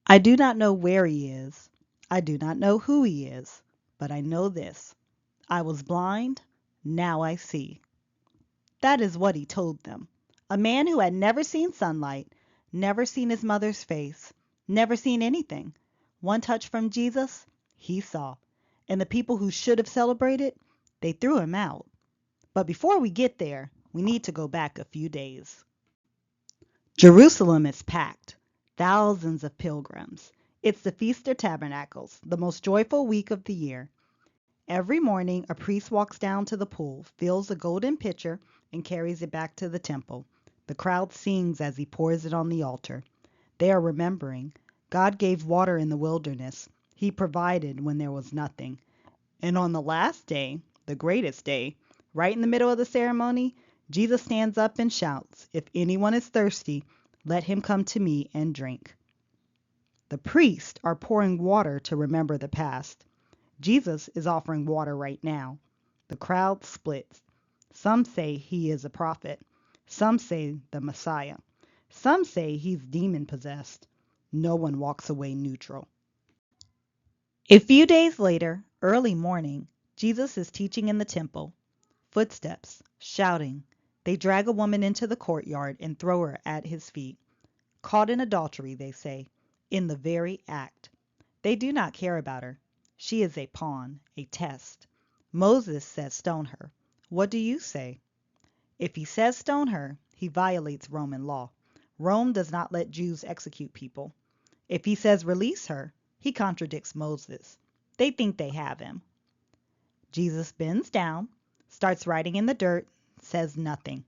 I do not know where he is. I do not know who he is. But I know this. I was blind. Now I see. That is what he told them. A man who had never seen sunlight, never seen his mother's face, never seen anything. One touch from Jesus, he saw. And the people who should have celebrated, they threw him out. But before we get there, we need to go back a few days. Jerusalem is packed. Thousands of pilgrims. It's the Feast of Tabernacles, the most joyful week of the year. Every morning, a priest walks down to the pool, fills a golden pitcher, and carries it back to the temple. The crowd sings as he pours it on the altar. They are remembering. God gave water in the wilderness. He provided when there was nothing. And on the last day, the greatest day, right in the middle of the ceremony, Jesus stands up and shouts, "If anyone is thirsty, let him come to me and drink." The priests are pouring water to remember the past. Jesus is offering water right now. The crowd splits. Some say he is a prophet. Some say the Messiah. Some say he's demon possessed. No one walks away neutral. A few days later, early morning, Jesus is teaching in the temple. Footsteps, shouting. They drag a woman into the courtyard and throw her at his feet. Caught in adultery, they say, in the very act. They do not care about her. She is a pawn, a test. Moses says stone her. What do you say? If he says stone her, he violates Roman law. Rome does not let Jews execute people. If he says release her, he contradicts Moses. They think they have him. Jesus bends down, starts writing in the dirt, says nothing.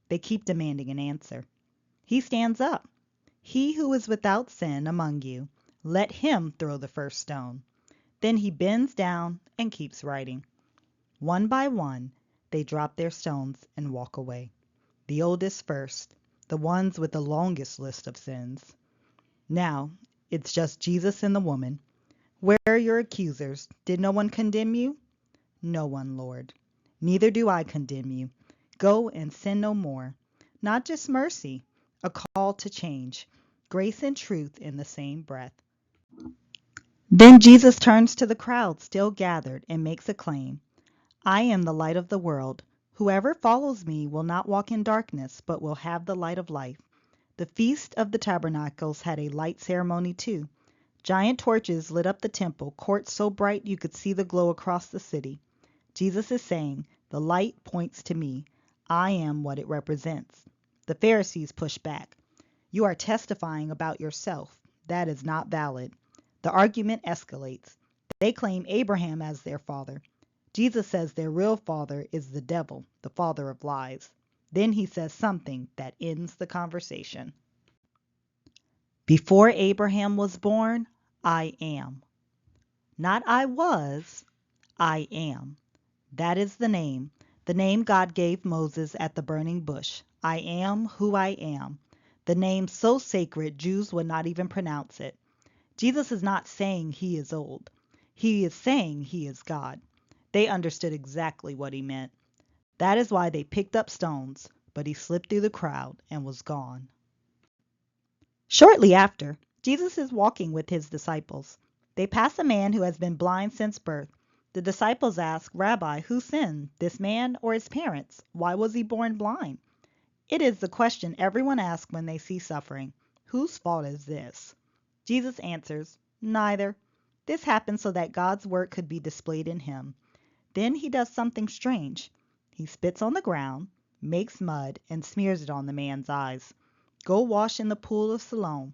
They keep demanding an answer. He stands up. He who is without sin among you, let him throw the first stone. Then he bends down and keeps writing. One by one, they drop their stones and walk away. The oldest first, the ones with the longest list of sins. Now, it's just Jesus and the woman. Where are your accusers? Did no one condemn you? No one, Lord. Neither do I condemn you. Go and sin no more. Not just mercy, a call to change. Grace and truth in the same breath. Then Jesus turns to the crowd still gathered and makes a claim. I am the light of the world. Whoever follows me will not walk in darkness, but will have the light of life. The Feast of the Tabernacles had a light ceremony too. Giant torches lit up the temple courts so bright you could see the glow across the city. Jesus is saying, the light points to me. I am what it represents. The Pharisees push back. You are testifying about yourself. That is not valid. The argument escalates. They claim Abraham as their father. Jesus says their real father is the devil, the father of lies. Then he says something that ends the conversation. Before Abraham was born, I am. Not I was, I am. That is the name God gave Moses at the burning bush. I am who I am. The name so sacred Jews would not even pronounce it. Jesus is not saying he is old. He is saying he is God. They understood exactly what he meant. That is why they picked up stones, but he slipped through the crowd and was gone. Shortly after, Jesus is walking with his disciples. They pass a man who has been blind since birth. The disciples ask, Rabbi, who sinned, this man or his parents? Why was he born blind? It is the question everyone asks when they see suffering. Whose fault is this? Jesus answers, neither. This happened so that God's work could be displayed in him. Then he does something strange. He spits on the ground, makes mud, and smears it on the man's eyes. Go wash in the pool of Siloam.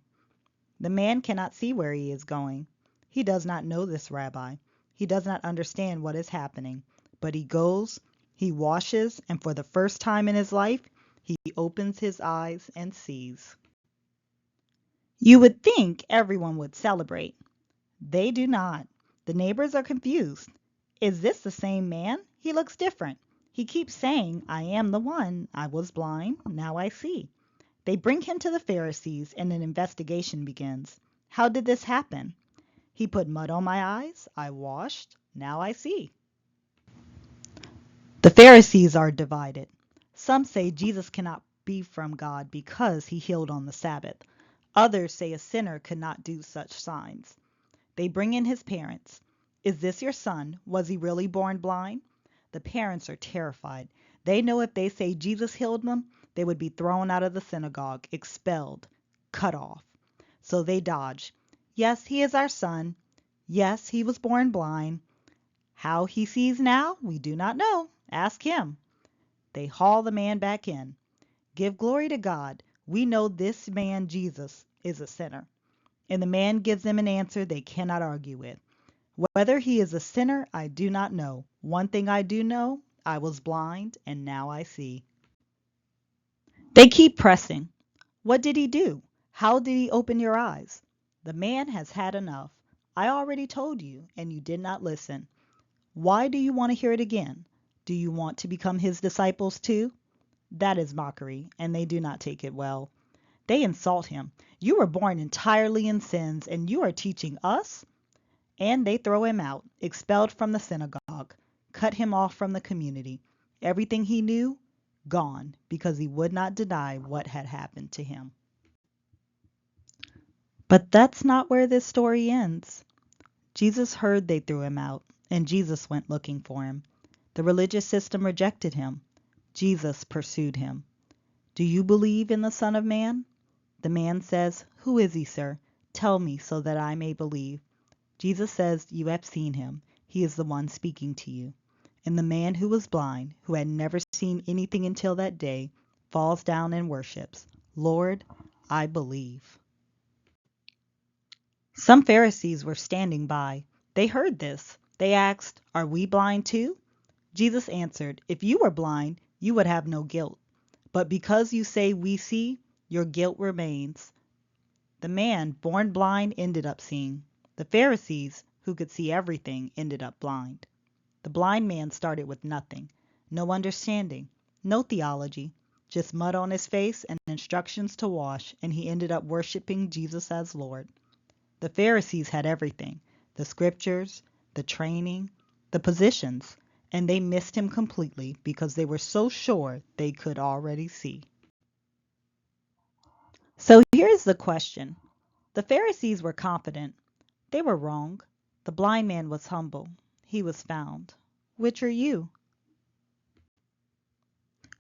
The man cannot see where he is going. He does not know this rabbi. He does not understand what is happening. But he goes, he washes, and for the first time in his life, he opens his eyes and sees. You would think everyone would celebrate. They do not. The neighbors are confused. Is this the same man? He looks different. He keeps saying, I am the one. I was blind. Now I see. They bring him to the Pharisees and an investigation begins. How did this happen? He put mud on my eyes. I washed. Now I see. The Pharisees are divided. Some say Jesus cannot be from God because he healed on the Sabbath. Others say a sinner could not do such signs. They bring in his parents. Is this your son? Was he really born blind? The parents are terrified. They know if they say Jesus healed them, they would be thrown out of the synagogue, expelled, cut off. So they dodge. Yes, he is our son. Yes, he was born blind. How he sees now, we do not know. Ask him. They haul the man back in. Give glory to God. We know this man, Jesus, is a sinner. And the man gives them an answer they cannot argue with. Whether he is a sinner, I do not know. One thing I do know, I was blind, and now I see. They keep pressing. What did he do? How did he open your eyes? The man has had enough. I already told you, and you did not listen. Why do you want to hear it again? Do you want to become his disciples too? That is mockery, and they do not take it well. They insult him. You were born entirely in sins, and you are teaching us? And they throw him out, expelled from the synagogue, cut him off from the community. Everything he knew, gone, because he would not deny what had happened to him. But that's not where this story ends. Jesus heard they threw him out, and Jesus went looking for him. The religious system rejected him. Jesus pursued him. Do you believe in the Son of Man? The man says, Who is he, sir? Tell me so that I may believe. Jesus says, You have seen him. He is the one speaking to you. And the man who was blind, who had never seen anything until that day, falls down and worships. Lord, I believe. Some Pharisees were standing by. They heard this. They asked, Are we blind too? Jesus answered, If you were blind, you would have no guilt. But because you say we see, your guilt remains. The man born blind ended up seeing. The Pharisees, who could see everything, ended up blind. The blind man started with nothing, no understanding, no theology, just mud on his face and instructions to wash, and he ended up worshiping Jesus as Lord. The Pharisees had everything, the scriptures, the training, the positions, and they missed him completely because they were so sure they could already see. So here's the question. The Pharisees were confident. They were wrong. The blind man was humble. He was found. Which are you?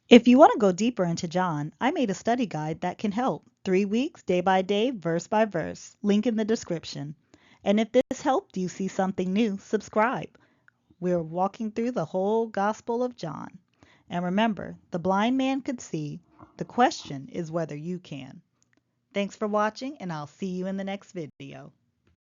If you want to go deeper into John, I made a study guide that can help. 3 weeks, day by day, verse by verse. Link in the description. And if this helped you see something new, subscribe. We're walking through the whole Gospel of John. And remember, the blind man could see. The question is whether you can. Thanks for watching, and I'll see you in the next video.